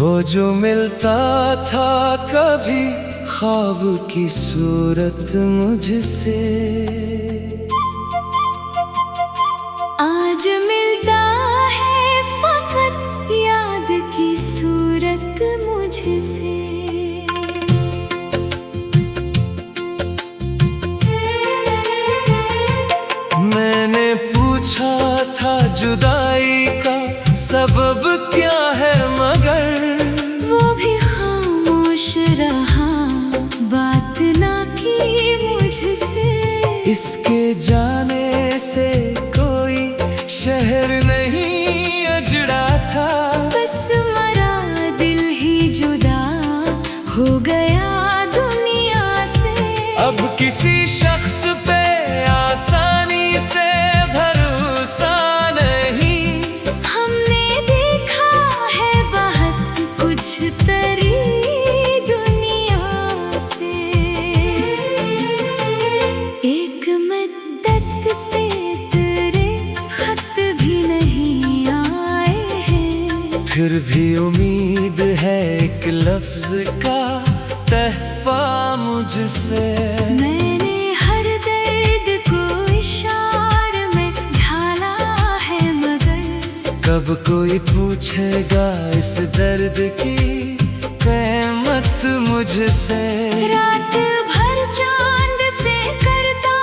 वो जो मिलता था कभी ख्वाब की सूरत मुझसे, आज मिलता है फकत याद की सूरत मुझसे। मैंने पूछा था जुदाई का सबब क्या है, मगर वो भी खामोश रहा, बात ना की मुझसे। इसके जाने से कोई शहर नहीं अजड़ा था, बस मरा दिल ही जुदा हो गया दुनिया से। अब किसी शख्स पे आसानी से भरोसा नहीं, हमने देखा है बहुत कुछ तरी दुनिया से। एक मद्दत से तेरे खत भी नहीं आए हैं, फिर भी उम्मीद है एक लफ्ज का तहफा मुझसे। मैंने हर दर्द को इशारे में ढाला है, मगर कब कोई पूछेगा इस दर्द की कीमत मुझसे। रात भर चांद से करता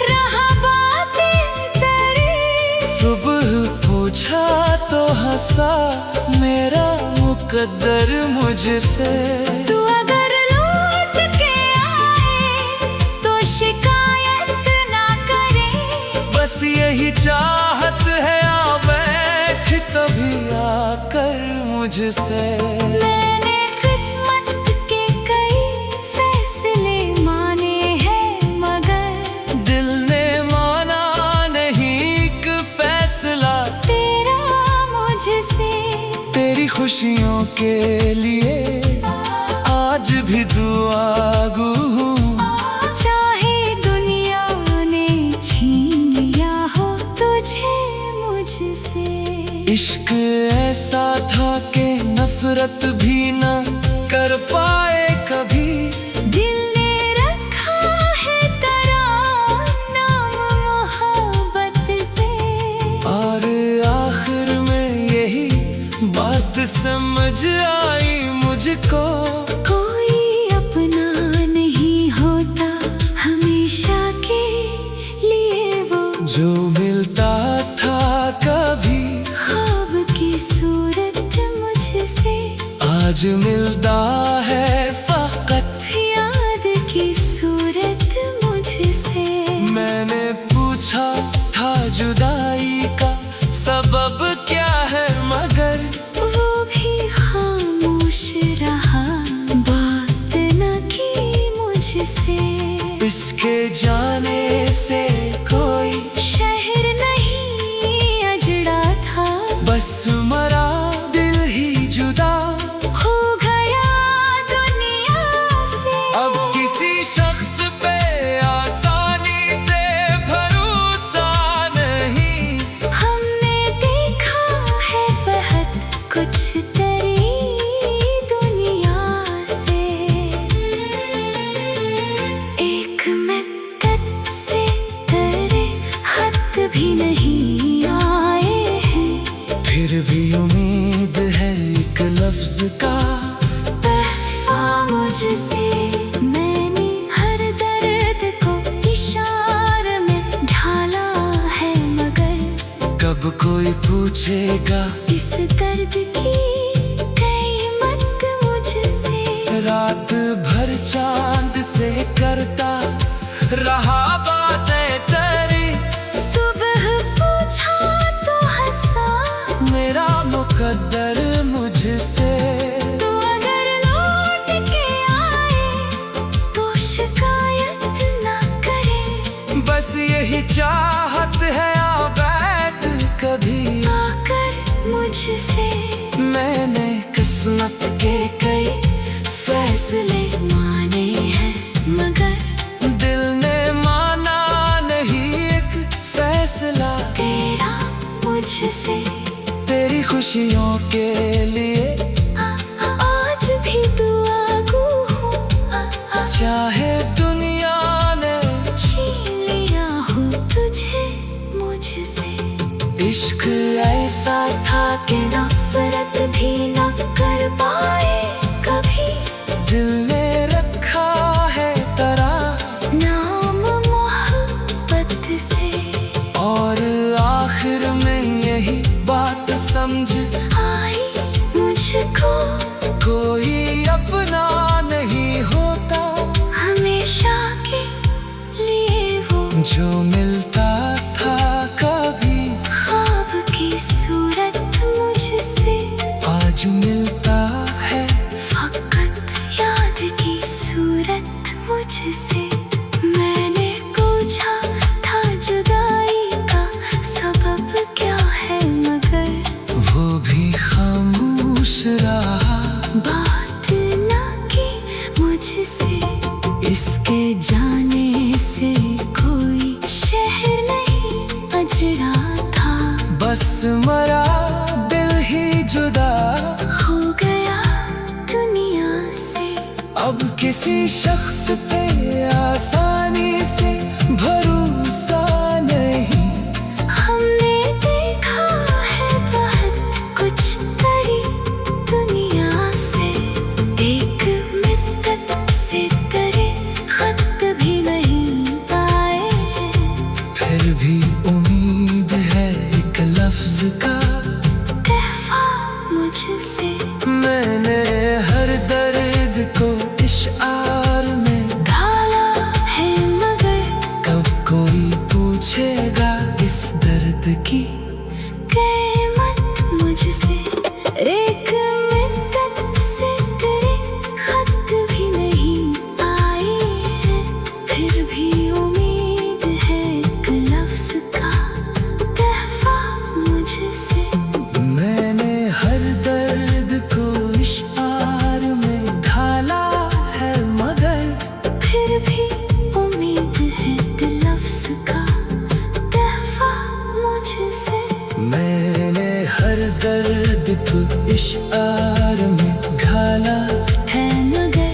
रहा बातें तेरी, सुबह पूछा तो हंसा मेरा मुकद्दर मुझसे। तू अगर लौट के आए तो शिकायत ना करे, बस यही चाहत है आ बैठ कभी आकर मुझसे। मैंने किस्मत के कई फैसले माने हैं, मगर दिल ने माना नहीं एक फैसला तेरा मुझसे। तेरी खुशियों के लिए आज भी दुआगू हूँ, चाहे दुनिया ने छीन लिया हो तुझे मुझसे। इश्क ऐसा था कि नफरत भी न कर पाए कभी, दिल ने रखा है तेरा नाम मोहब्बत से। और आखिर में यही बात समझ आई मुझको, कोई अपना नहीं होता हमेशा के लिए, वो जो मिलता था कभी ख्वाब की सूरत मुझसे। आज मिलता है फकत याद की सूरत मुझसे। मैंने पूछा था जुदाई का सबब क्या है, मगर वो भी खामोश रहा, बात न की मुझसे। इसके जाने से कोई शहर नहीं अजड़ा था, बस मरा दिल ही जुदा हो गया दुनिया से। अब किसी शख्स पे आसानी से भरोसा नहीं, हमने देखा है बहुत कुछ तेरी दुनिया से। एक मद्दत से तेरे खत भी नहीं आए हैं, फिर भी उम्मीद है एक लफ्ज का तहफा मुझसे। मैंने हर दर्द को इशारे में ढाला है, मगर कब कोई पूछेगा इस दर्द की कीमत मुझसे। रात भर चांद से करता रहा बातें तेरी, सुबह पूछा तो हंसा मेरा मुकद्दर मुझसे। तू अगर लौट के आए तो शिकायत ना करे, बस यही चाहत है आ बैठ कभी आकर मुझसे। मैंने किस्मत के कई फैसले माने हैं, मगर दिल ने माना नहीं एक फैसला तेरा मुझसे। तेरी खुशियों के लिए चाहे दुनिया ने छीन लिया हो तुझे मुझसे। इश्क ऐसा था कि नफरत भी न कर पाए कभी। दिल ने रखा है तरा नाम मोहब्बत से। और आखिर में यही बात समझ आई मुझको, कोई अपना नहीं होता हमेशा के लिए वो जो मिलता था कभी। ख्वाब की सूरत मुझसे आज मिलता है फकत याद की सूरत मुझसे। मैंने पूछा था जुदाई का सबब क्या है, मगर वो भी खामोश रहा। बात ना की मुझसे। इसके जाने से कोई शहर नहीं अजड़ा था। बस मरा दिल ही जुदा हो गया दुनिया से। अब किसी शख्स पे आसानी से भरोसा नहीं। हमने देखा है बहुत कुछ बड़ी दुनिया से। एक मिद्दत से तेरे खत भी नहीं पाए हैं। फिर भी उम्मीद है एक लफ्ज का तहफा मुझसे। मैंने हर दर्द को इश्आर में ढाला है मगर कब कोई पूछेगा इस दर्द की कीमत मुझसे। एक मिद्दत से तेरे खत भी नहीं आए हैं। फिर भी उम्मीद है एक लफ्ज का तहफा मुझसे। मैंने हर दर्द को इश्आर में ढाला है मगर फिर भी उम्मीद है एक लफ्ज का तहफा मुझसे। मैंने हर दर्द को इश्आर में ढाला है मगर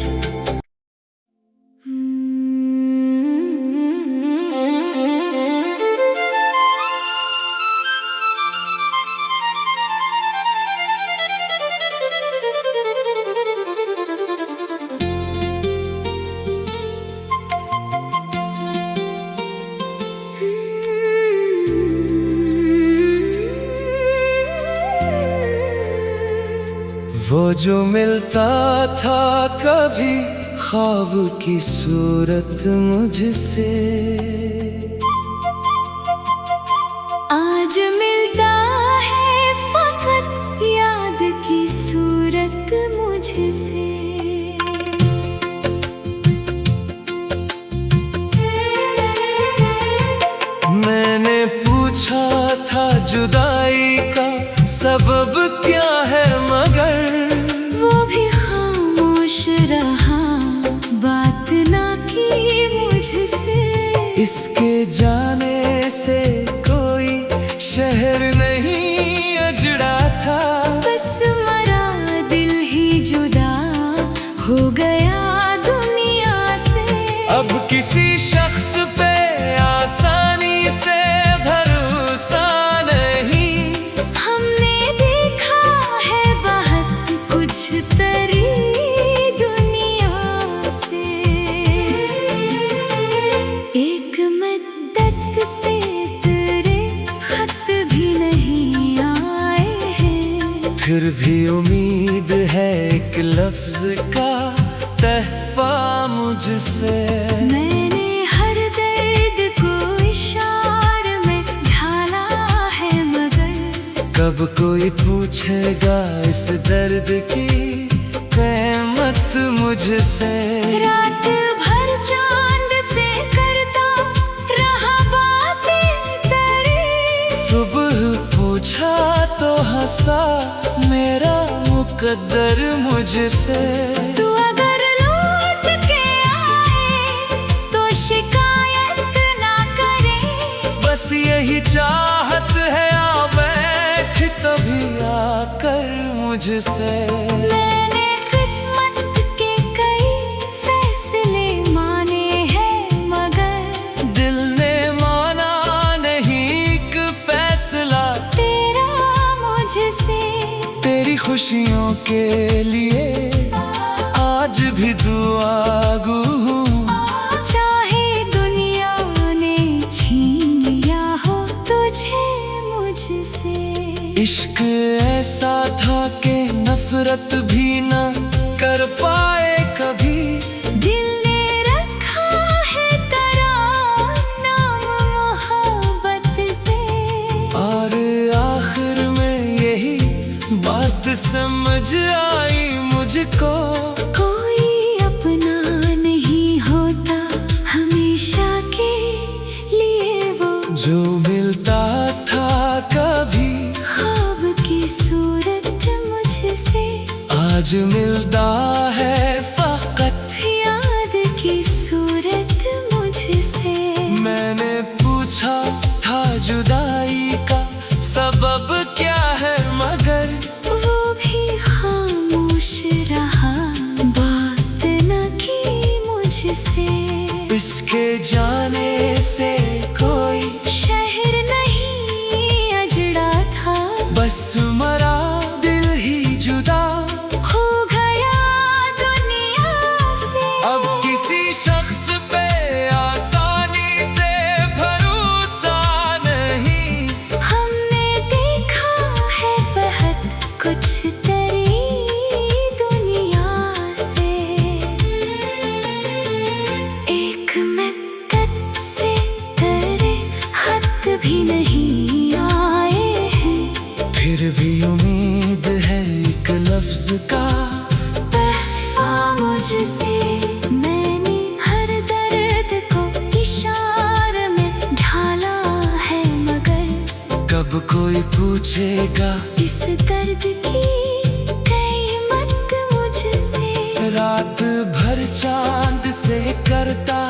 वो जो मिलता था कभी ख्वाब की सूरत मुझसे। आज मिलता है फकत याद की सूरत मुझसे। मैंने पूछा था जुदाई का सबब क्या है मगर वो भी खामोश रहा, बात ना की मुझसे। इसके जाने से कोई शहर नहीं अजड़ा था। बस मरा दिल ही जुदा हो गया दुनिया से। अब किसी शख्स पे आसानी से भरोसा नहीं। हमने देखा है बहुत कुछ तरी दुनिया से। एक मद्दत से तेरे खत भी नहीं आए हैं। फिर भी उम्मीद है एक लफ्ज का तहफा मुझसे। मैंने हर दर्द को इशारे में ढाला है मगर कब कोई पूछेगा इस दर्द की कीमत मुझसे। रात भर चांद से करता रहा बातें तेरी। सुबह पूछा तो हंसा मेरा मुकद्दर मुझसे। तू अगर लौट के आए तो शिकायत ना करे। बस यही चाहत है आ बैठ कभी आकर मुझसे। मैंने किस्मत के कई फैसले के लिए आज भी दुआगू हूँ। चाहे दुनिया ने छीन लिया हो तुझे मुझसे, इश्क ऐसा था कि नफरत भी न कर पाए कभी। दिल ने रखा है तेरा नाम मोहब्बत से, और आखिर में यही बात समझ आई मुझको, कोई अपना नहीं होता हमेशा के लिए वो, जो मिलता था कभी ख्वाब की सूरत मुझसे, आज मिलता है फकत याद की सूरत मुझसे। मैंने पूछा था जुदाई का सबब क्या है, मगर वो भी खामोश रहा, बात न की मुझसे। इसके जाने से कोई शहर नहीं अजड़ा था, बस मरा दिल ही जुदा हो गया दुनिया से। अब किसी शख्स पे आसानी से भरोसा नहीं, हमने देखा है बहुत कुछ तेरी दुनिया से। एक मक्कत से तेरे खत भी नहीं आए हैं, फिर भी उम्मीद है एक लफ्ज का। तहफा मुझसे, मैंने हर दर्द को इशारे में ढाला है, मगर कब कोई पूछेगा इस दर्द की कीमत मुझसे। रात भर चांद से करता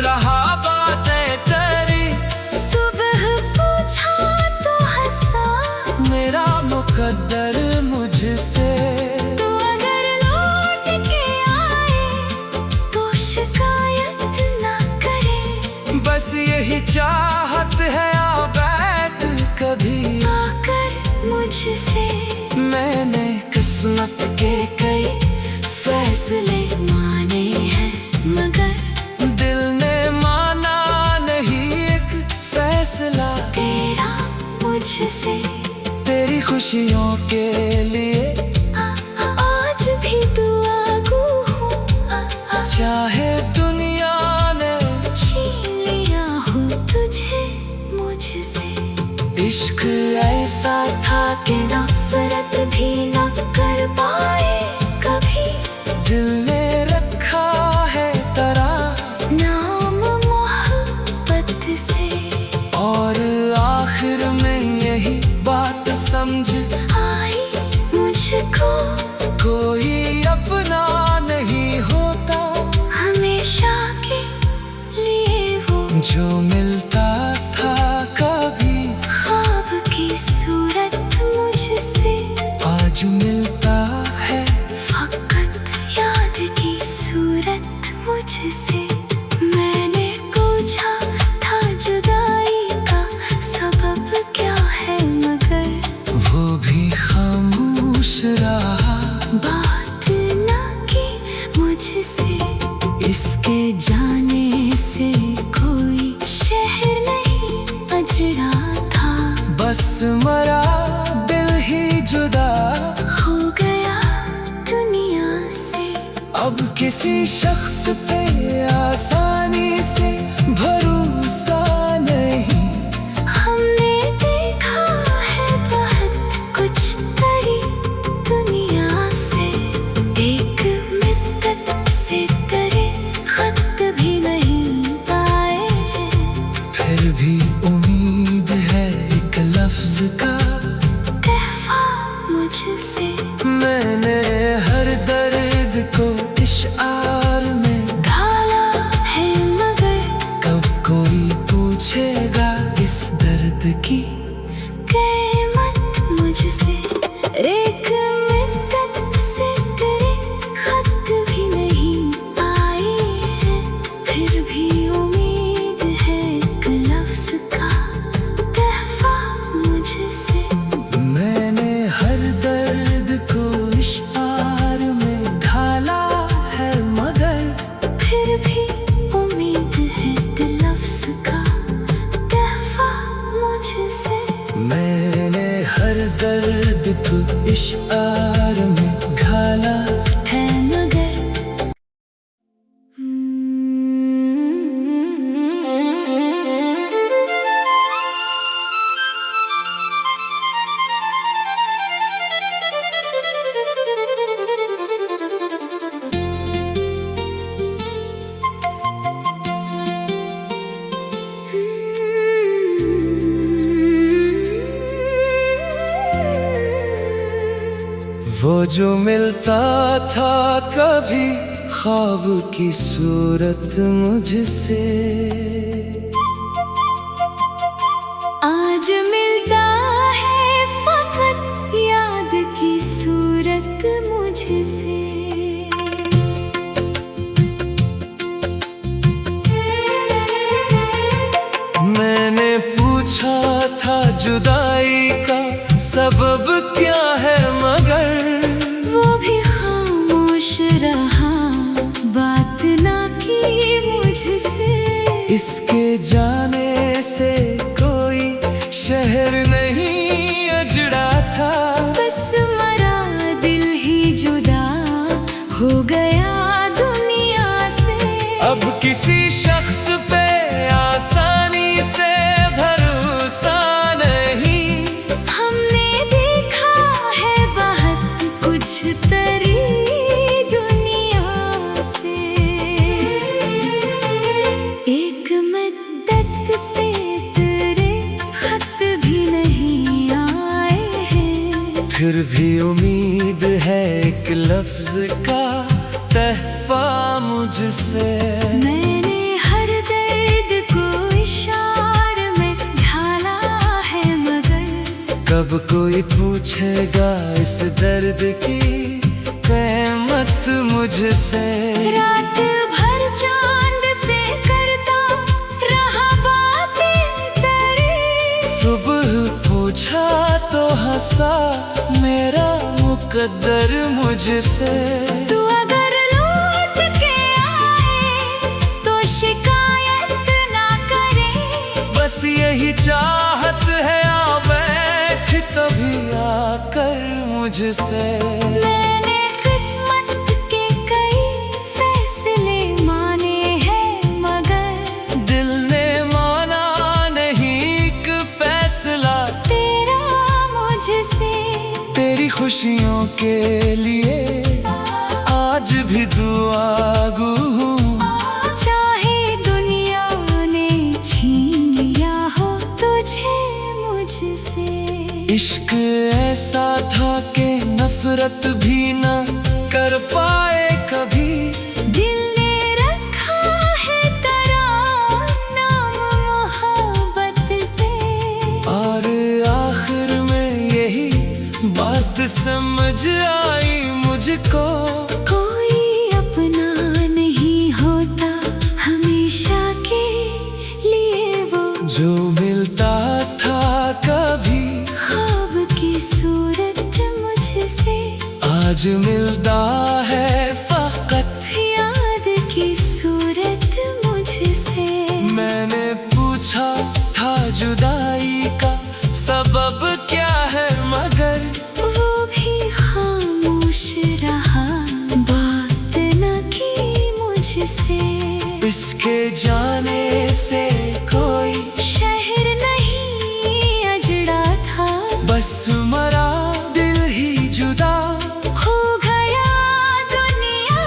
रहा बातें तेरी, सुबह पूछा तो हंसा, मेरा मुकद्दर मुझसे। तो अगर लौट के आए तो शिकायत ना करे, बस यही चाहत है आबैद कभी। आकर मुझसे मैंने किस्मत के कई फैसले माने हैं, मगर दिल ने माना नहीं एक फैसला। तेरा मुझसे तेरी खुशियों के लिए आज भी दुआगू हूँ, चाहे दुनिया ने छीन लिया हो तुझे मुझसे। इश्क ऐसा था कि नफरत भी न कर पाए कभी, दिल ने रखा है तेरा नाम मोहब्बत से। और आखिर में यही बात समझ आई मुझको, कोई अपना नहीं होता हमेशा के लिए वो, जो मिलता था कभी ख्वाब की सूरत मुझसे। आज मिलता है फकत याद की सूरत मुझसे। मैंने पूछा था जुदाई का सबब क्या है, मगर वो भी खामोश रहा, बात ना की मुझसे। इसके जाने से कोई शहर नहीं अजड़ा था, बस मरा दिल ही जुदा हो गया दुनिया से। अब किसी शख्स पे आसानी से भरोसा नहीं, हमने देखा है बहुत कुछ तेरी दुनिया से। एक मित्तत से तेरे खत भी नहीं पाए हैं, फिर भी उम्मीद है एक लफ्ज का। तहफा मुझसे मैंने हर दर्द को इशार में जो मिलता था कभी ख्वाब की सूरत मुझसे, आज मिलता है फकत याद की सूरत मुझसे। मैंने पूछा था जुदाई का सबब क्या है, मगर वो भी खामोश रहा, बात ना की मुझसे। इसके जाने से कोई शहर नहीं अजड़ा था, बस मरा दिल ही जुदा हो गया दुनिया से। अब किसी शख्स पे आसानी से भरोसा नहीं, हमने देखा है बहुत कुछ तरी दुनिया से। एक मद्दत से तेरे खत भी नहीं आए हैं, फिर भी उम्मीद है एक लफ्ज का तहफा मुझसे। मैंने हर दर्द को इशारे में ढाला है, मगर कब कोई पूछेगा इस दर्द की कीमत मुझसे। रात भर चांद से करता रहा बातें तेरी, सुबह पूछा तो हंसा मेरा मुकद्दर मुझसे। तू अगर लौट के आए तो शिकायत ना करे, बस यही चाहत है आ बैठ कभी आकर मुझसे। मैंने किस्मत के कई फैसले माने हैं, मगर दिल ने माना नहीं एक फैसला तेरा मुझसे। तेरी खुशियों के लिए आज भी दुआगू हूँ, चाहे दुनिया ने छीन लिया हो तुझे मुझसे। इश्क ऐसा था कि नफरत भी न कर पाए कभी, दिल ने रखा है तेरा नाम मोहब्बत से। और आखिर में यही बात समझ आई मुझको, कोई अपना नहीं होता हमेशा के लिए वो, जो मिलता था कभी ख्वाब की सूरत मुझसे। आज मिलता है फकत याद की सूरत मुझसे। मैंने पूछा था जुदाई का सबब क्या है, मगर वो भी खामोश रहा, बात न की मुझसे। इसके जाने से कोई शहर नहीं अजड़ा था, बस मरा दिल ही जुदा हो गया दुनिया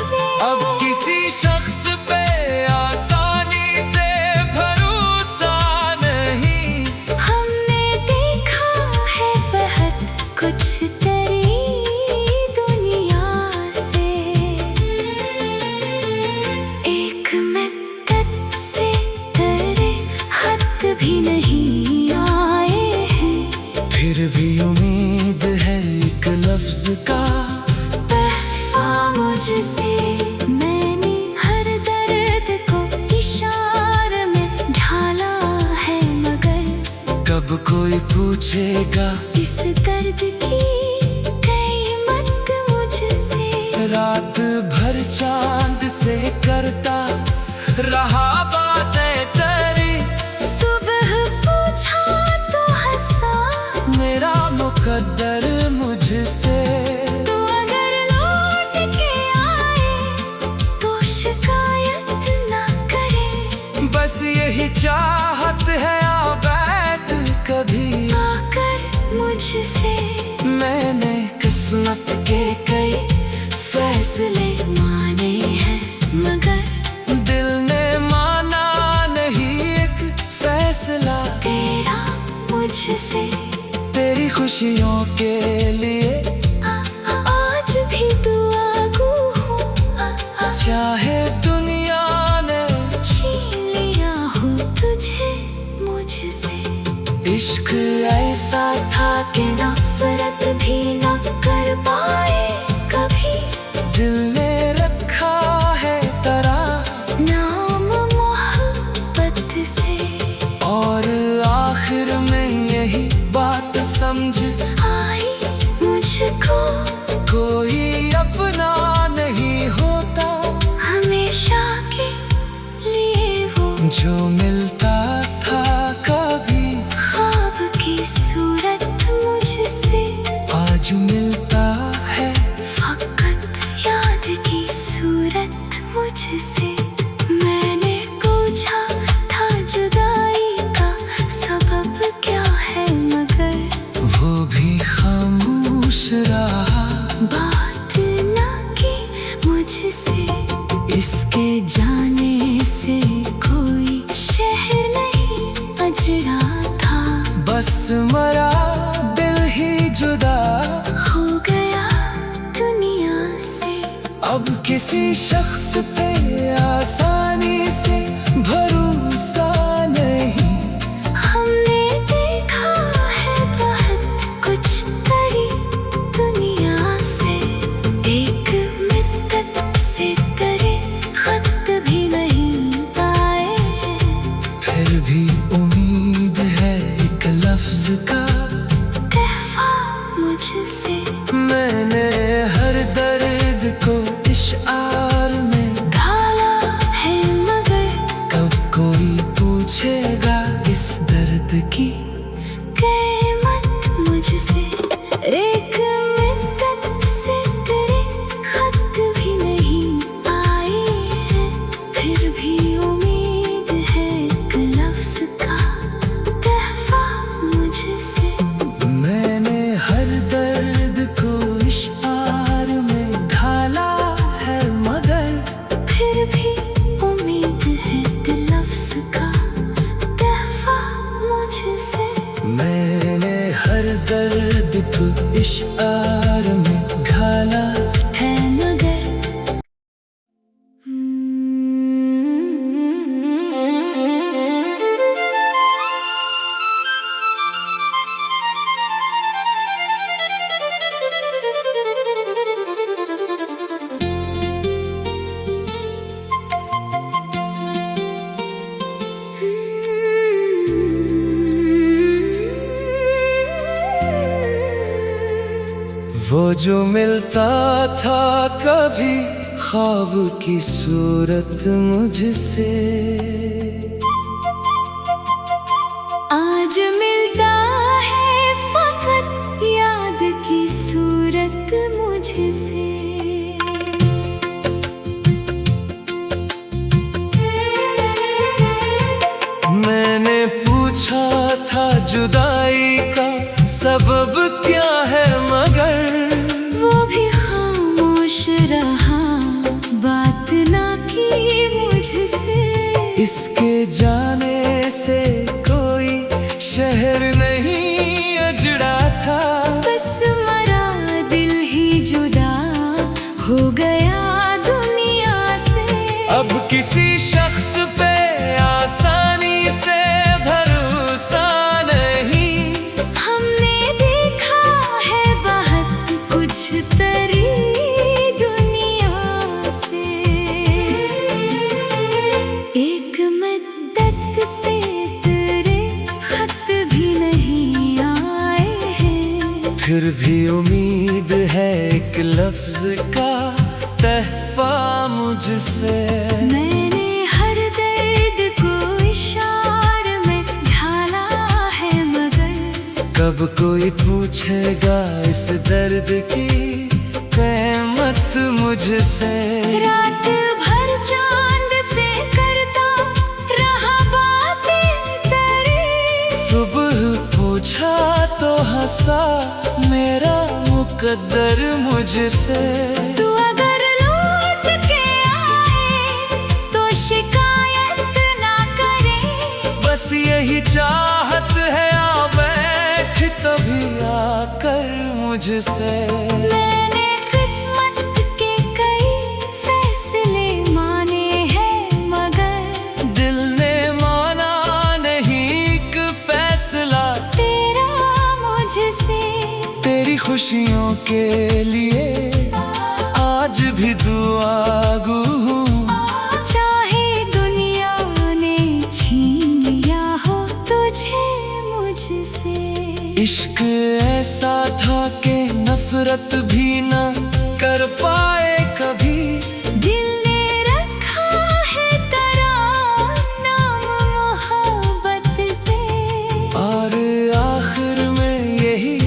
से। अब किसी शख्स पे आसानी से भरोसा नहीं, हमने देखा है बहुत कुछ तेरी दुनिया से। एक मद्दत से तेरे खत भी नहीं आए हैं, फिर भी उम्मीद है एक लफ्ज का तहफा मुझसे। मैंने हर दर्द को इशारे में ढाला है, मगर कब कोई पूछेगा इस दर्द की कीमत मुझसे। रात भर चांद से करता रहा बातें तेरी, सुबह पूछा तो हंसा मेरा मुकद्दर मुझसे। तू अगर लौट के आए तो शिकायत ना करे, बस यही चाहत है आ बैठ कभी आकर मुझसे। मैंने किस्मत के कई फैसले माने हैं, मगर दिल ने माना नहीं एक फैसला तेरा मुझसे। तेरी खुशियों के लिए आ, आ, इश्क ऐसा था कि नफरत भी न कर पाए कभी। दिल ने रखा है तरह नाम मोहब्बत से, और आखिर में यही बात समझ आई मुझको, कोई अपना नहीं होता हमेशा के लिए वो जो मिलता था कभी। ख्वाब की सूरत मुझसे, आज मिलता है फकत याद की सूरत मुझसे। मैंने पूछा था जुदाई का सबब क्या है, मगर वो भी खामोश रहा, बात ना की मुझसे। इसके जाने से कोई शहर नहीं अजड़ा था, बस मरा दिल ही जुदा हो गया दुनिया से। अब किसी शख्स पे आसानी से भरोसा नहीं। हमने देखा है बहुत कुछ करी दुनिया से, एक मिद्दत से तेरे खत भी नहीं पाए। फिर भी उम्मीद है एक लफ्ज का तहफा मुझसे, मैंने हर दर्द को इश्आर में ढाला है मगर कब कोई पूछेगा इस दर्द की कीमत मुझसे। एक मिद्दत से तेरे खत भी नहीं आए हैं, फिर भी उम्मीद है एक लफ्ज का तहफा मुझसे। मैंने हर दर्द को इश्आर में ढाला है मगर फिर भी उम्मीद है एक लफ्ज का तहफा मुझसे। मैंने हर दर्द को इश्आर में ढाला है मगर वो जो मिलता था कभी ख्वाब की सूरत मुझसे। आज मिलता है फकत याद की सूरत मुझसे। मैंने पूछा था जुदाई का सबब क्या है, मगर वो भी खामोश रहा, बात ना की मुझसे। इसके जाने से कोई शहर नहीं अजड़ा था, बस मरा दिल ही जुदा हो गया दुनिया से। अब किसी शख्स पे आसानी से भरोसा नहीं। हमने देखा है बहुत कुछ तरी दुनिया से, एक मद्दत से तेरे खत भी नहीं आए हैं, फिर भी उम्मीद है एक लफ्ज का तहफा मुझसे। मैंने हर दर्द को इशारे में ढाला है मगर कब कोई पूछेगा इस दर्द की कीमत मुझसे। रात भर चांद से करता रहा बातें तेरी, सुबह पूछा तो हंसा मेरा मुकद्दर मुझसे। तू अगर लौट के आए तो शिकायत ना करे, बस यही चाहत है आ बैठ कभी आकर मुझसे। मैंने किस्मत के कई फैसले माने हैं मगर दिल ने माना नहीं एक फैसला खुशियों के लिए आज भी दुआगू हूँ। चाहे दुनिया ने छीन लिया हो तुझे मुझसे, इश्क ऐसा था कि नफरत भी न कर पाए कभी। दिल ने रखा है तेरा नाम मोहब्बत से, और आखिर में यही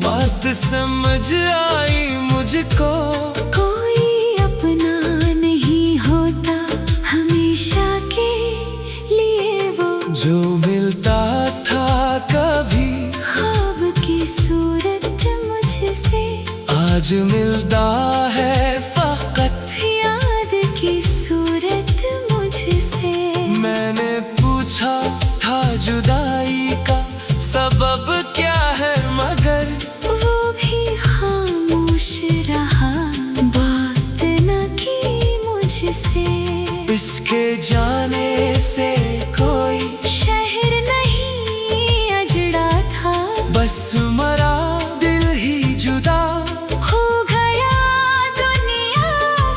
बात समझ आई मुझको, कोई अपना नहीं होता हमेशा के लिए वो, जो मिलता था कभी ख्वाब की सूरत मुझसे, आज मिलता है फकत याद की सूरत मुझसे। मैंने पूछा था जुदाई का सबब क्या है, मगर वो भी खामोश रहा, बात न की मुझसे। इसके जाने से कोई शहर नहीं अजड़ा था, बस मरा दिल ही जुदा हो गया दुनिया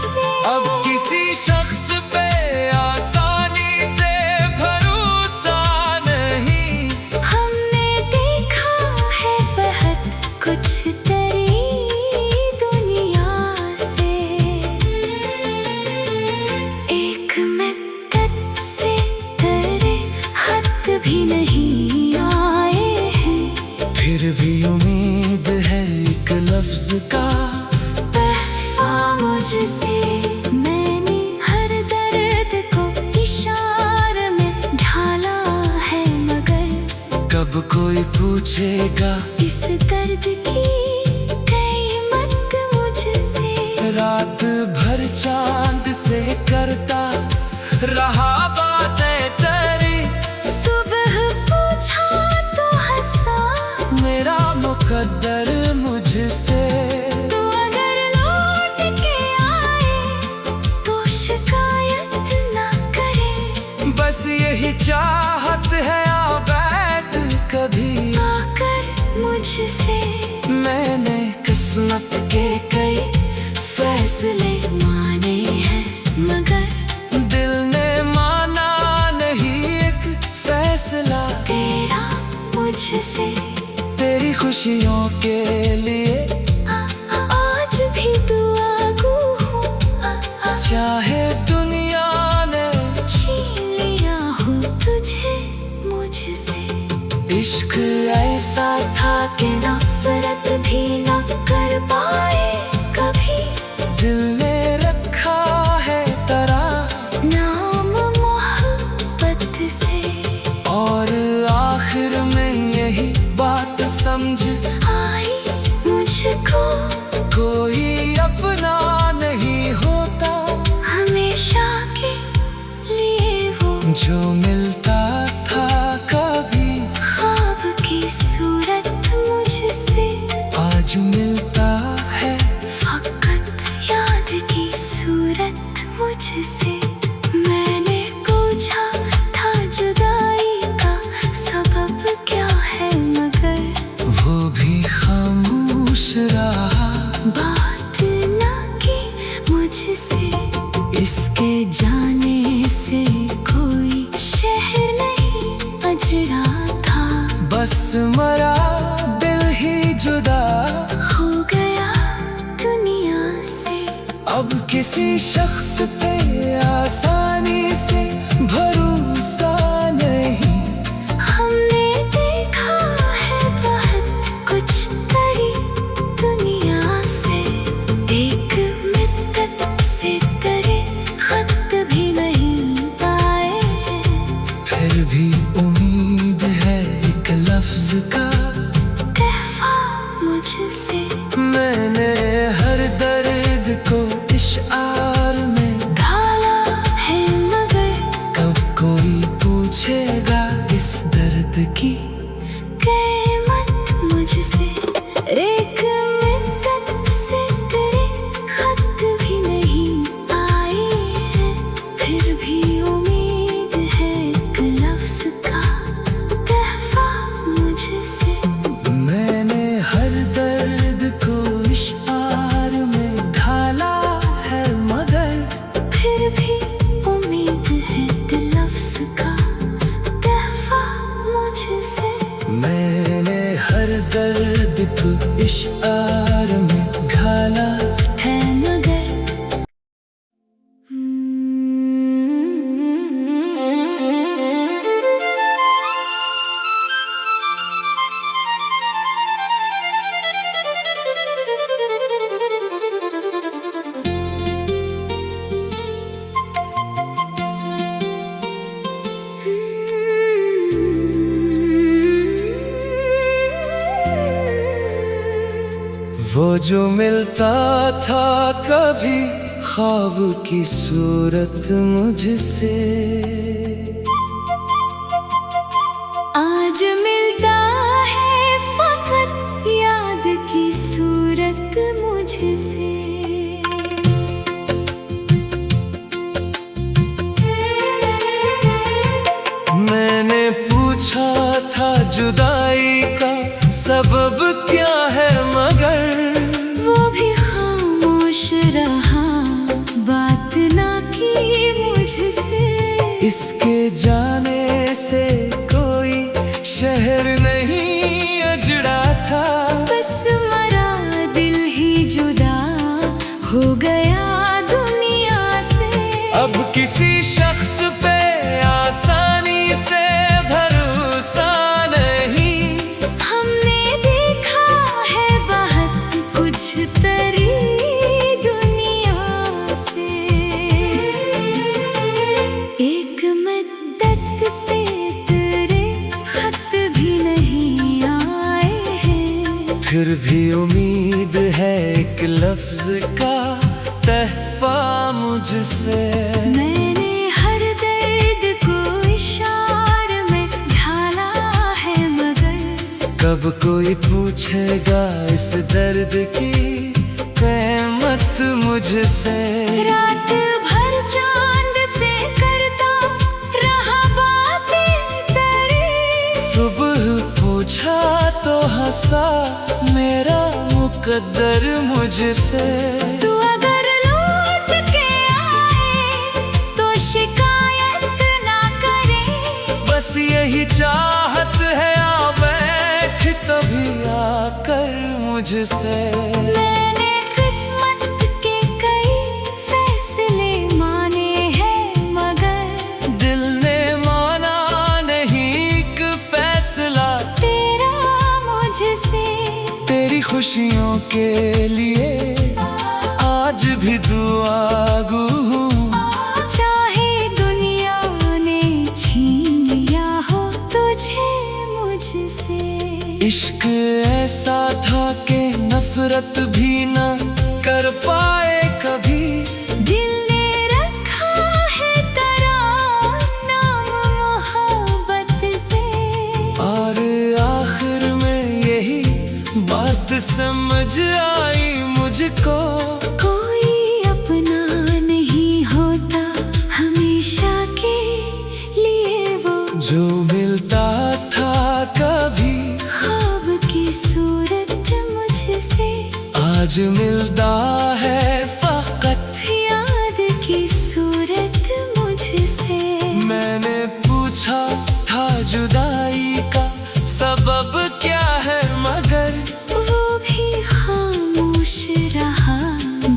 से। अब किसी शख्स पे आसानी से भरोसा नहीं, हमने देखा है बहुत कुछ तेरी दुनिया से। एक मिन्नत से तेरे खत भी नहीं आए हैं, फिर भी उम्मीद है एक लफ्ज का। तहफा मुझसे, मैंने हर दर्द को इशारे में ढाला है, मगर कब कोई पूछेगा इस दर्द की कीमत मुझसे। रात भर चांद से करता रहा बातें तेरी, सुबह पूछा तो हंसा मेरा मुकद्दर मुझसे। तू अगर लौट के आए तो शिकायत ना करे, बस यही चाहत है आबैद कभी आकर मुझसे। मैंने किस्मत के कई फैसले माने हैं, मगर दिल ने माना नहीं एक फैसला। तेरा मुझसे तेरी खुशियों के लिए आज भी दुआगू हूँ, चाहे दुनिया ने छीन लिया हो तुझे मुझसे। इश्क ऐसा था कि नफरत भी न कर पाए कभी, दिल ने रखा है तेरा नाम मोहब्बत से। और आखिर में यही बात समझ आई मुझको, कोई अपना नहीं होता हमेशा के लिए वो, जो मिलता था कभी ख्वाब की सूरत मुझसे। आज मिलता है फकत याद की सूरत मुझसे। मैंने पूछा था जुदाई का सबब क्या है, मगर वो भी खामोश रहा, बात ना की मुझसे। इसके जाने से कोई शहर नहीं अजड़ा था, बस मरा दिल ही जुदा हो गया दुनिया से। अब किसी शख्स पे आसानी से भरोसा नहीं, हमने देखा है बहुत कुछ तेरी दुनिया से। एक मिन्नत से तेरे खत भी नहीं पाए हैं, फिर भी उम्मीद है एक लफ्ज का। तहफा मुझसे, मैंने हर दर्द को इशार में ढाला है, मगर कब कोई पूछेगा इस दर्द की कीमत मुझसे। एक मिन्नत से तेरे खत भी नहीं आए हैं, फिर भी उम्मीद है एक लफ्ज का। तहफा मुझसे, मैंने हर दर्द जो मिलता था कभी ख्वाब की सूरत मुझसे, आज मिलता है फकत याद की सूरत मुझसे। मैंने पूछा था जुदाई का सबब क्या है, मगर वो भी खामोश रहा, बात ना की मुझसे। इसके जाने से कोई शहर नहीं अजड़ा था, बस मरा दिल ही जुदा हो गया दुनिया से। अब किसी शख्स पे आसानी से भरोसा नहीं, हमने देखा है बहुत कुछ तरी दुनिया से। एक मद्दत से तेरे खत भी नहीं आए हैं, फिर भी उम्मीद है एक लफ्ज का तहफा मुझसे। मैंने हर दर्द को इशारे में ढाला है, मगर कब कोई पूछेगा इस दर्द की कीमत मुझसे। रात भर चांद से करता रहा बातें तेरी, सुबह पूछा तो हंसा मेरा मुकद्दर मुझसे। तू अगर लौट के आए तो शिकायत ना करे, बस यही चाहत है आ बैठ कभी आकर मुझसे। मैंने किस्मत के कई फैसले माने हैं, मगर दिल ने माना नहीं एक फैसला तेरा मुझसे। तेरी खुशियों के लिए आज भी दुआगू हूँ, चाहे दुनिया ने छीन लिया हो तुझे मुझसे। इश्क ऐसा था कि नफरत भी न कर पाए कभी, दिल ने रखा है तेरा नाम मोहब्बत से। और आखिर में यही बात समझ आई मुझको, कोई अपना नहीं होता हमेशा के लिए वो, जो मिलता था कभी ख्वाब की सूरत मुझसे। आज मिलता है फकत याद की सूरत मुझसे। मैंने पूछा था जुदाई का सबब क्या है, मगर वो भी खामोश रहा,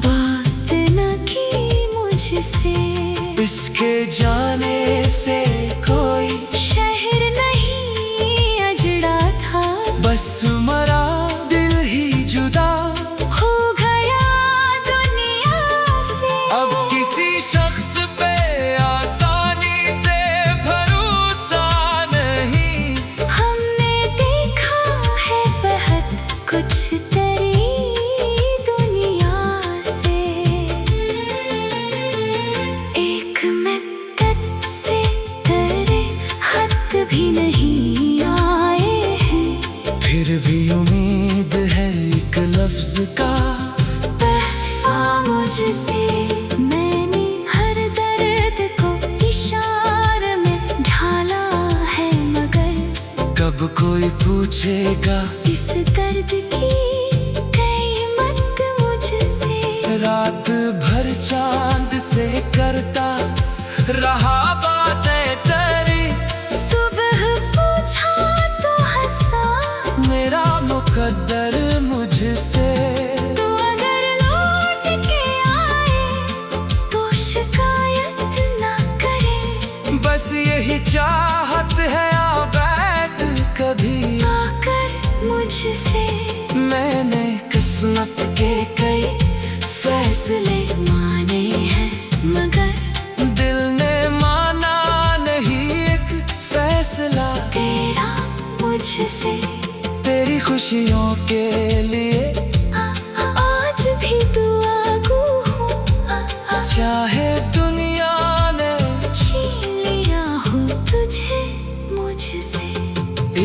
बात न की मुझसे। इसके जाने से कोई शहर नहीं अजड़ा था, बस मरा दिल ही जुदा हो गया दुनिया से। अब किसी शख्स पे आसानी से भरोसा नहीं, हमने देखा है बहुत कुछ तेरी दुनिया से। एक मद्दत से तेरे खत भी नहीं आए हैं, फिर भी उम्मीद है एक लफ्ज का तहफा मुझसे। मैंने हर दर्द को इशारे में ढाला है, मगर कब कोई पूछेगा इस दर्द की कीमत मुझसे। रात भर चांद से करता रहा बातें तेरी, सुबह पूछा तो हंसा मेरा मुकद्दर मुझसे। तू अगर लौट के आए तो शिकायत ना करे, बस यही चाहत है आ बैठ कभी आकर मुझसे। मैंने किस्मत के कई फैसले माने हैं, मगर दिल ने माना नहीं एक फैसला तेरा मुझसे। तेरी खुशियों के लिए चाहे दुनिया ने छीन लिया हो तुझे मुझसे।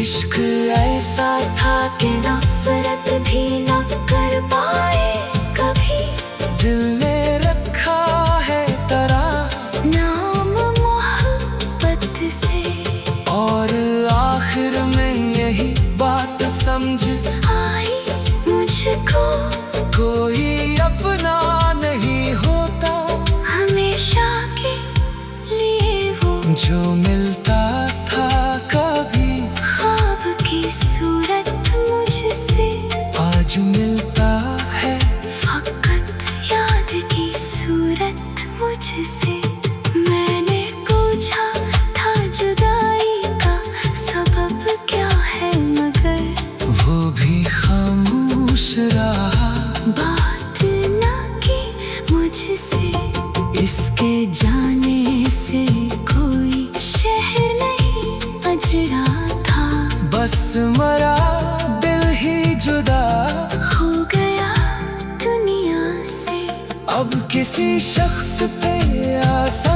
इश्क ऐसा था कि नफरत भी न कर पाए कभी। दिल ने रखा है तरा नाम मोहब्बत से। और आखिर में यही बात समझ आई मुझको कोई अपना नहीं होता हमेशा के लिए वो जो मिलता था कभी ख्वाब की सूरत मुझसे। आज मिलता है फकत याद की सूरत मुझसे। मैंने पूछा था जुदाई का सबब क्या है मगर वो भी खामोश रहा बात ना की मुझसे। इसके जाने से कोई शहर नहीं अजड़ा था। बस मरा दिल ही जुदा हो गया दुनिया से। अब किसी शख्स पे आसा